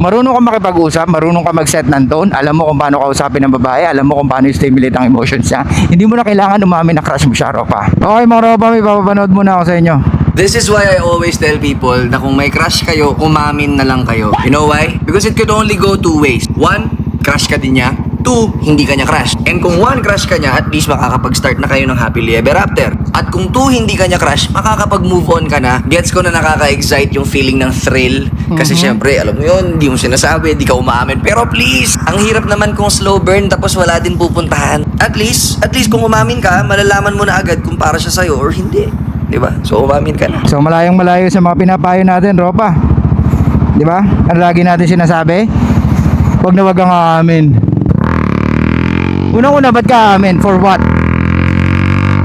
Marunong ka makipag-usap, marunong ka mag-set ng tone, alam mo kung paano kausapin ng babae, alam mo kung paano i-stimulate ang emotions niya. Hindi mo na kailangan umamin na crush mo siya, Ropa. Okay mga Ropa, may papapanood muna ako sa inyo. This is why I always tell people na kung may crush kayo, umamin na lang kayo. You know why? Because it could only go two ways. One, crush ka din niya. Two, hindi ka niya crush. And kung one, crush ka niya, at least makakapag-start na kayo ng happily ever after. At kung two, hindi ka niya crush, makakapag-move on ka na. Gets ko na nakaka-excite yung feeling ng thrill. Kasi syempre, alam mo yun, hindi mo sinasabi, hindi ka umaamin. Pero please, ang hirap naman kung slow burn tapos wala din pupuntahan. At least kung umamin ka, malalaman mo na agad kung para siya sa'yo or hindi. Diba? So, umamin ka na. So malayong malayo sa mga pinapayo natin, Ropa. Diba? Ano lagi natin sinasabi? Huwag na wag kang aamin. Unang-una, ba't ka aamin? For what?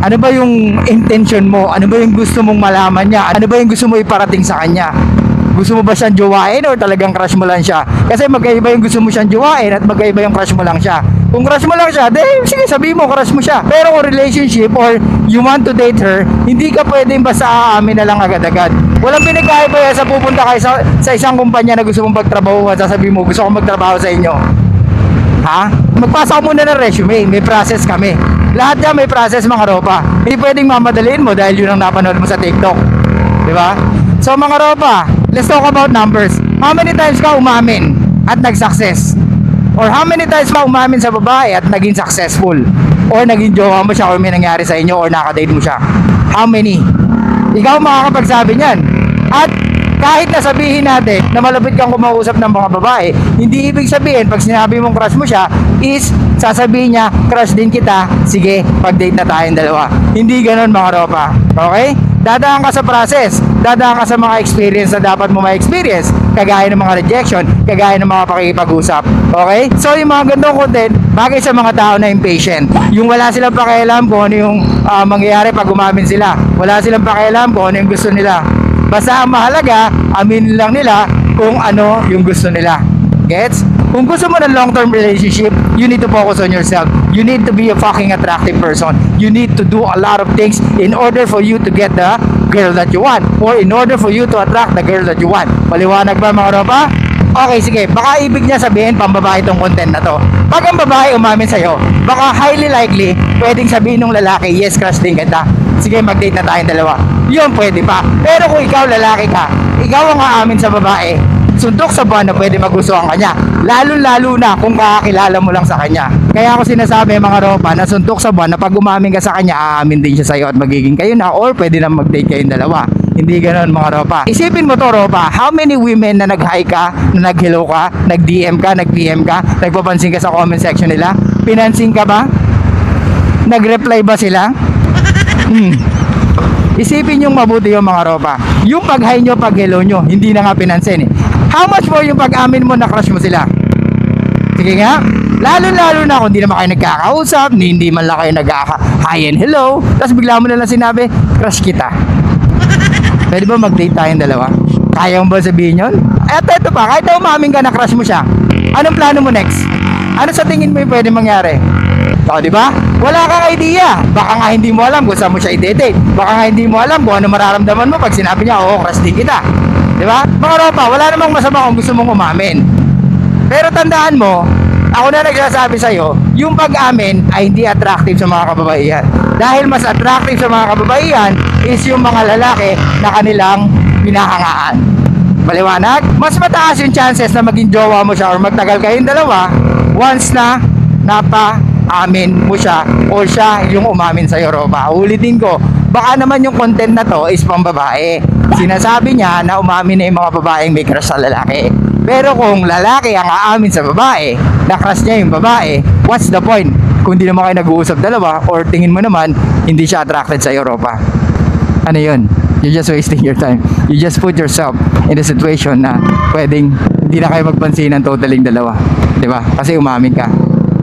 Ano ba yung intention mo? Ano ba yung gusto mong malaman niya? Ano ba yung gusto mo iparating sa kanya? Gusto mo ba siyang jowain or talagang crush mo lang siya? Kasi magkaiba yung gusto mo siyang jowain at magkaiba yung crush mo lang siya. Kung crush mo lang siya, sige sabihin mo crush mo siya. Pero kung relationship or you want to date her, hindi ka pwedeng basta aamin na lang agad-agad. Walang pinagkaiba yan sa pupunta kayo sa isang kumpanya na gusto mong magtrabaho at sasabihin mo gusto kong magtrabaho sa inyo. Ha? Magpasa ko muna ng resume, may process kami. Lahat yan may process mga Ropa. Hindi pwedeng mamadaliin mo dahil yun ang napanood mo sa TikTok. Diba? So mga Ropa, let's talk about numbers. How many times ka umamin at nag-success? Or how many times ka umamin sa babae at naging successful? Or naging jowa mo siya or may nangyari sa inyo or nakadate mo siya? How many? Ikaw makakapagsabi niyan. At kahit na sabihin natin na malapit kang kumausap ng mga babae, hindi ibig sabihin pag sinabi mong crush mo siya is sasabihin niya, crush din kita, sige, pag-date na tayong dalawa. Hindi ganon mga Ropa. Okay? Dadaan ka sa process, dadaan ka sa mga experience na dapat mo ma-experience, kagaya ng mga rejection, kagaya ng mga pakikipag-usap. Okay? So yung mga gandong content, bagay sa mga tao na impatient. Yung wala silang pakialam kung ano yung mangyayari pag umamin sila. Wala silang pakialam kung ano yung gusto nila. Basta ang mahalaga, amin lang nila kung ano yung gusto nila. Gets? Kung gusto mo ng long-term relationship, you need to focus on yourself. You need to be a fucking attractive person. You need to do a lot of things in order for you to get the girl that you want. Or in order for you to attract the girl that you want. Paliwanag ba mga Ropa? Okay, sige. Baka ibig niya sabihin pambabae itong content na to. Pag ang babae umamin sa'yo, baka highly likely pwedeng sabihin ng lalaki, yes, crush din kita. Sige, mag-date na tayong dalawa. Yun, pwede pa. Pero kung ikaw lalaki ka, ikaw ang aamin sa babae, suntok sa buwan na pwede magustuhan kanya. Lalo-lalo na kung kakakilala mo lang sa kanya. Kaya ako sinasabi mga Ropa na suntok sa buwan na pag umamin ka sa kanya, aamin din siya sa'yo at magiging kayo na or pwede na mag-date kayong dalawa. Hindi ganoon mga Ropa. Isipin mo to Ropa, how many women na nag-hi ka, na nag-hello ka, nag-DM ka, nag-PM ka, nagpapansin ka sa comment section nila? Pinansin ka ba? Nag-reply ba sila? Isipin yung mabuti yung mga Ropa. Yung pag-hi nyo, pag-hello nyo, hindi na nga pinansin eh. How much more yung pag-amin mo na crush mo sila? Sige nga, lalo-lalo na kung hindi naman kayo nagkakausap, hindi man lang kayo nag-hi and hello, tapos bigla mo na lang sinabi, crush kita. Pwede ba mag-date tayong dalawa? Kaya mo ba sabihin yun? At ito pa, kahit na umamin ka na crush mo siya, anong plano mo next? Ano sa tingin mo yung pwede mangyari? O, di ba? Wala kang idea. Baka nga hindi mo alam kung saan mo siya i-date. Baka nga hindi mo alam kung ano mararamdaman mo pag sinabi niya, oo, crush din kita. Di ba? Mga Ropa, wala namang masama kung gusto mong umamin. Pero tandaan mo, ako na nagsasabi sa'yo, yung pag-amin ay hindi attractive sa mga kababaihan. Dahil mas attractive sa mga kababaihan is yung mga lalaki na kanilang pinahangaan. Maliwanag? Mas mataas yung chances na maging jowa mo siya or magtagal kayong dalawa once na napa-amin mo siya o siya yung umamin sa'yo, Ropa. Ulitin ko, baka naman yung content na to is pang babae. Sinasabi niya na umamin na yung mga babaeng may crush sa lalaki. Pero kung lalaki ang aamin sa babae, na crush niya yung babae, what's the point? Kung di naman kayo nag-uusap dalawa or tingin mo naman, hindi siya attracted sa Europa. Ano yun? You're just wasting your time. You just put yourself in a situation na pwedeng hindi na kayo magpansinan totaling dalawa. Diba? Kasi umamin ka.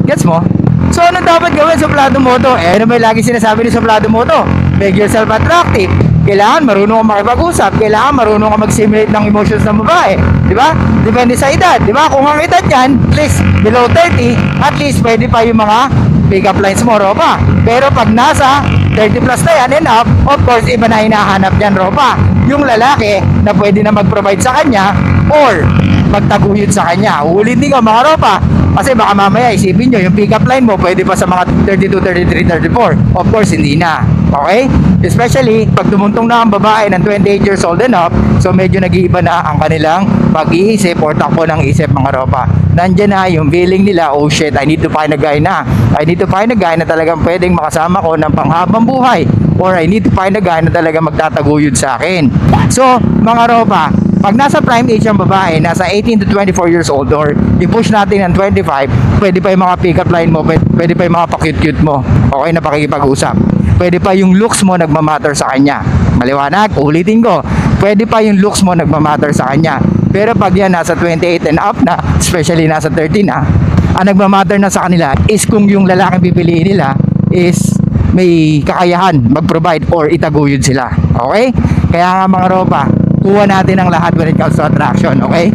Gets mo? So ano dapat gawin sa Suplado Moto? Ano ba lagi sinasabi ni Suplado Moto? Make yourself attractive. Kailangan marunong ka makipag-usap. Kailangan marunong ka mag-simulate ng emotions ng babae. Diba? Depende sa edad. Diba? Kung ang edad yan, at least below 30, at least pwede pa yung mga pick-up lines mo, Ropa. Pero pag nasa 30 plus na yan and up, of course, iba na hinahanap dyan, Ropa. Yung lalaki na pwede na mag-provide sa kanya or magtaguyod sa kanya. Ulitin ko mga ropa, kasi baka mamaya isipin nyo, yung pick-up line mo pwede pa sa mga 32, 33, 34. Of course, hindi na. Okay? Especially, pag tumuntong na ang babae ng 28 years old and up, so medyo nag-iiba na ang kanilang pag-iisip or takbo ng isip mga ropa. Nandyan na yung feeling nila, oh shit, I need to find a guy na. I need to find a guy na talagang pwedeng makasama ko ng panghabang buhay. Or I need to find a guy na talagang magtataguyod sa akin. So, mga ropa, pag nasa prime age ang babae, nasa 18 to 24 years old or i-push natin ng 25, pwede pa yung mga pick-up line mo, pwede pa yung mga pa-cute-cute mo. Okay na pakikipag-usap. Pwede pa yung looks mo nagmamatter sa kanya. Maliwanag, ulitin ko. Pwede pa yung looks mo nagmamatter sa kanya. Pero pag yan nasa 28 and up na, especially nasa 30 na, ang nagmamatter na sa kanila is kung yung lalaking pipiliin nila is may kakayahan mag-provide or itaguyod sila. Okay? Kaya nga mga ropa, kuha natin ang lahat when it comes to attraction. Okay?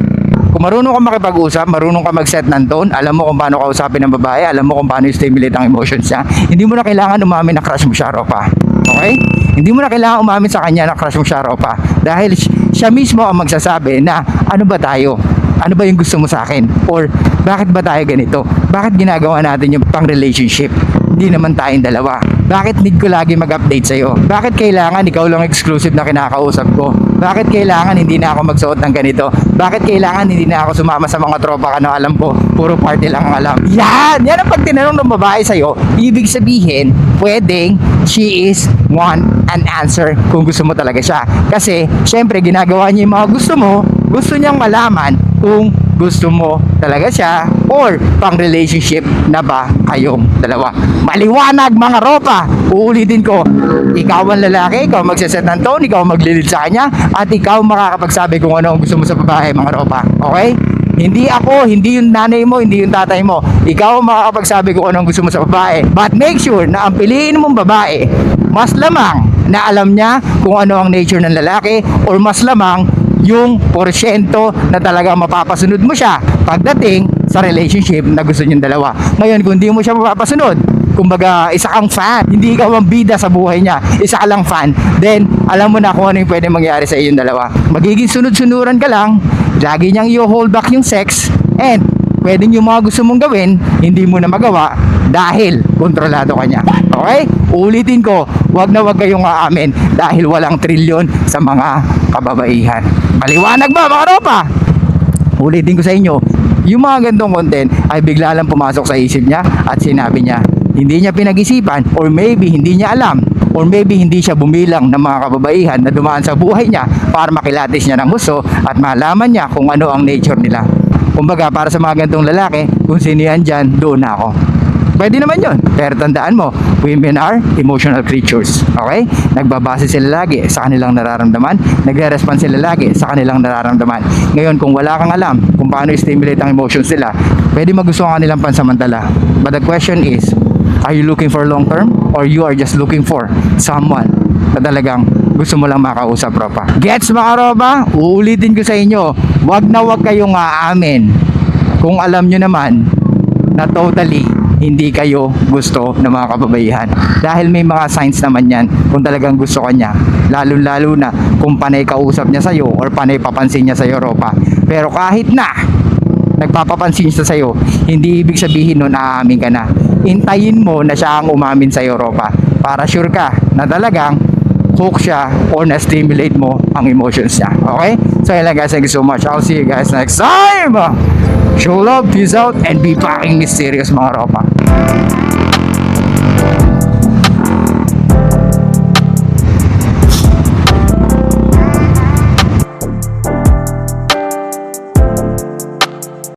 Kung marunong ka makipag-usap, marunong ka mag-set ng tone, alam mo kung paano kausapin ng babae, alam mo kung paano i-stimulate ang emotions niya, hindi mo na kailangan umamin na crush mo siya, ropa. Okay? Hindi mo na kailangan umamin sa kanya na crush mo siya, ropa. Dahil siya mismo ang magsasabi na ano ba tayo? Ano ba yung gusto mo sa akin? Or bakit ba tayo ganito? Bakit ginagawa natin yung pang-relationship? Hindi naman tayong dalawa. Bakit need ko lagi mag-update sa'yo? Bakit kailangan ikaw lang exclusive na kinakausap ko? Bakit kailangan hindi na ako magsuot ng ganito? Bakit kailangan hindi na ako sumama sa mga tropa ka na alam ko? Puro party lang ang alam. Yan! Yan ang pag tinanong ng babae sa'yo. Ibig sabihin, pwedeng she is want an answer kung gusto mo talaga siya. Kasi, syempre, ginagawa niya yung mga gusto mo. Gusto niyang malaman kung gusto mo talaga siya or pang relationship na ba kayong dalawa. Maliwanag mga ropa. Uulitin ko, ikaw ang lalaki, ikaw magsaset ng tone, ikaw maglilid sa kanya, at ikaw makakapagsabi kung ano ang gusto mo sa babae mga ropa. Okay? Hindi ako, hindi yung nanay mo, hindi yung tatay mo. Ikaw ang makakapagsabi kung ano ang gusto mo sa babae. But make sure na ang piliin mong babae, mas lamang na alam niya kung ano ang nature ng lalaki or mas lamang yung porsyento na talagang mapapasunod mo siya pagdating sa relationship na gusto niyong dalawa. Ngayon, kung hindi mo siya mapapasunod, kumbaga isa kang fan, hindi ikaw ang bida sa buhay niya, isa ka lang fan, then alam mo na kung ano yung pwede mangyari sa iyong dalawa. Magiging sunod-sunuran ka lang, lagi niyang i-hold back yung sex, and pwedeng yung mga gusto mong gawin, hindi mo na magawa dahil kontrolado ka niya. Okay? Ulitin ko, wag na wag kayong aamin dahil walang trilyon sa mga kababaihan. Maliwanag ba mga ropa? Ulitin ko sa inyo, yung mga gantong content ay bigla lang pumasok sa isip niya at sinabi niya, hindi niya pinag-isipan or maybe hindi niya alam or maybe hindi siya bumilang ng mga kababaihan na dumaan sa buhay niya para makilatis niya ng gusto at malaman niya kung ano ang nature nila. Kumbaga, para sa mga gantong lalaki, kung sino yan dyan, doon na ako. Pwede naman yun. Pero tandaan mo, women are emotional creatures. Okay? Nagbabase sila lagi sa kanilang nararamdaman. Nagre-respond sila lagi sa kanilang nararamdaman. Ngayon, kung wala kang alam kung paano i-stimulate ang emotions nila, pwede magustuhan kanilang pansamantala. But the question is, are you looking for long term? Or you are just looking for someone na talagang gusto mo lang makausap, ropa? Gets mga ropa? Uulitin ko sa inyo, wag na wag kayong aamin kung alam nyo naman na totally hindi kayo gusto ng mga kababaihan. Dahil may mga signs naman yan kung talagang gusto ka niya. Lalo-lalo na kung panay kausap niya sa'yo or panay papansin niya sa'yo, ropa. Pero kahit na nagpapapansin siya sa'yo, hindi ibig sabihin nun aamin ka na. Intayin mo na siya ang umamin sa'yo, ropa. Para sure ka na talagang hook siya or na-stimulate mo ang emotions niya. Okay? So yun lang guys, thank you so much. I'll see you guys next time. Show love, peace out, and be fucking mysterious mga ropa.